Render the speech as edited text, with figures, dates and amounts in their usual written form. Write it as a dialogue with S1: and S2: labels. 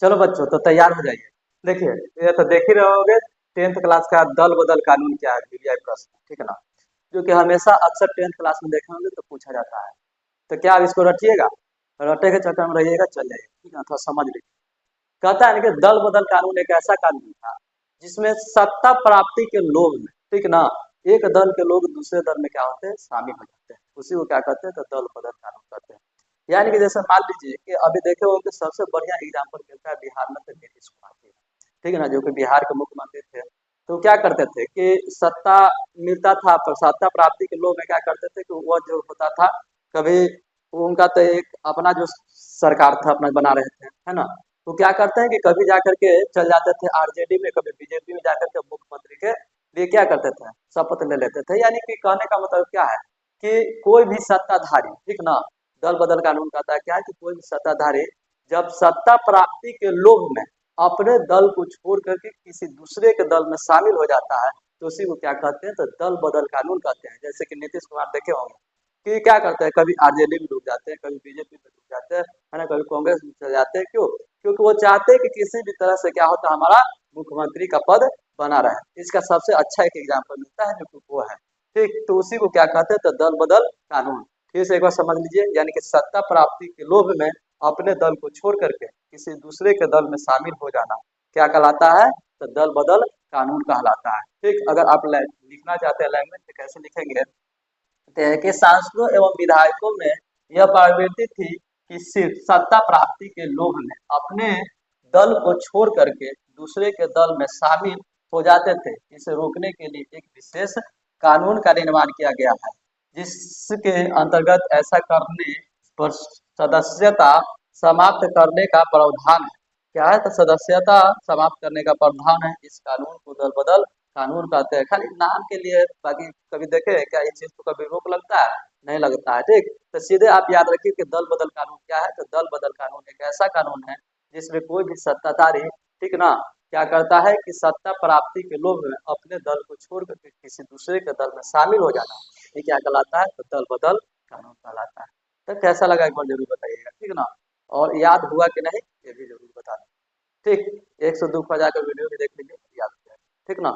S1: चलो बच्चों तो तैयार हो जाइए। देखिए, ये तो देख ही रहे होगे, 10th क्लास का दल बदल कानून क्या है, वीवीआई प्रश्न, ठीक है ना, जो कि हमेशा अक्सर 10th क्लास में देखे होंगे तो पूछा जाता है। तो क्या आप इसको रटिएगा? रटे के चक्कर में रहिएगा, चल जाइए, ठीक है ना, थोड़ा समझ लीजिए। कहता है ना कि दल बदल कानून एक ऐसा कानून था जिसमें सत्ता प्राप्ति के लोभ में, ठीक ना, एक दल के लोग दूसरे दल में क्या होते हैं, शामिल हो जाते हैं, उसी को क्या कहते हैं, तो दल बदल कानून कहते हैं। यानी कि जैसे मान लीजिए कि अभी देखे होंगे सबसे बढ़िया एग्जाम्पल मिलता है बिहार में, तो नीतीश कुमार जी, ठीक है ना, जो कि बिहार के मुख्यमंत्री थे। तो क्या करते थे कि सत्ता मिलता था, पर सत्ता प्राप्ति के लोग में क्या करते थे कि वह जो होता था, कभी वो उनका तो एक अपना जो सरकार था अपना बना रहे थे, है ना, तो क्या करते हैं कि कभी जाकर के चल जाते थे आरजेडी में, कभी बीजेपी में जाकर के मुख्यमंत्री के लिए क्या करते थे, शपथ ले लेते थे। यानी कि कहने का मतलब क्या है कि कोई भी सत्ताधारी, ठीक ना, दल बदल कानून कहता है क्या है कि कोई भी सत्ताधारी जब सत्ता प्राप्ति के लोभ में अपने दल को छोड़ करके किसी दूसरे के दल में शामिल हो जाता है, तो उसी को क्या कहते हैं, तो दल बदल कानून कहते हैं। जैसे कि नीतीश कुमार देखे होंगे कि क्या करते हैं, कभी आरजेडी में डूब जाते हैं, कभी बीजेपी में डूब जाते हैं, है ना, कभी कांग्रेस में चले जाते हैं। क्यों? क्योंकि वो चाहते हैं कि किसी भी तरह से क्या होता है, हमारा मुख्यमंत्री का पद बना रहे। इसका सबसे अच्छा एक एग्जाम्पल मिलता है जो कि वो है, ठीक, तो उसी को क्या कहते हैं, तो दल बदल कानून। फिर से एक बार समझ लीजिए, यानी कि सत्ता प्राप्ति के लोभ में अपने दल को छोड़ करके किसी दूसरे के दल में शामिल हो जाना क्या कहलाता है, तो दल बदल कानून कहलाता है। ठीक, अगर आप लिखना चाहते हैं लैंग्वेज तो कैसे लिखेंगे, के सांसदों एवं विधायकों में यह प्रवृत्ति थी कि सिर्फ सत्ता प्राप्ति के लोभ में अपने दल को छोड़ करके दूसरे के दल में शामिल हो जाते थे। इसे रोकने के लिए एक विशेष कानून का निर्माण किया गया है, जिसके अंतर्गत ऐसा करने पर सदस्यता समाप्त करने का प्रावधान है। क्या है, तो सदस्यता समाप्त करने का प्रावधान है। इस कानून को दल बदल कानून कहते हैं, खाली नाम के लिए। बाकी कभी देखे क्या इस चीज को कभी रोक लगता है? नहीं लगता है। ठीक, तो सीधे आप याद रखिए कि दल बदल कानून क्या है, तो दल बदल कानून एक ऐसा कानून है जिसमें कोई भी सत्ताधारी, ठीक ना, क्या करता है कि सत्ता प्राप्ति के लोभ में अपने दल को छोड़ करके किसी दूसरे के दल में शामिल हो जाना, ये क्या कहलाता है, तो दल बदल कानून कहलाता है। तो कैसा लगा एक बार जरूर बताइएगा, ठीक ना, और याद हुआ कि नहीं ये भी जरूर बताना। ठीक, 102 पर जाकर वीडियो भी देख लीजिए, याद हो जाएगा, ठीक ना।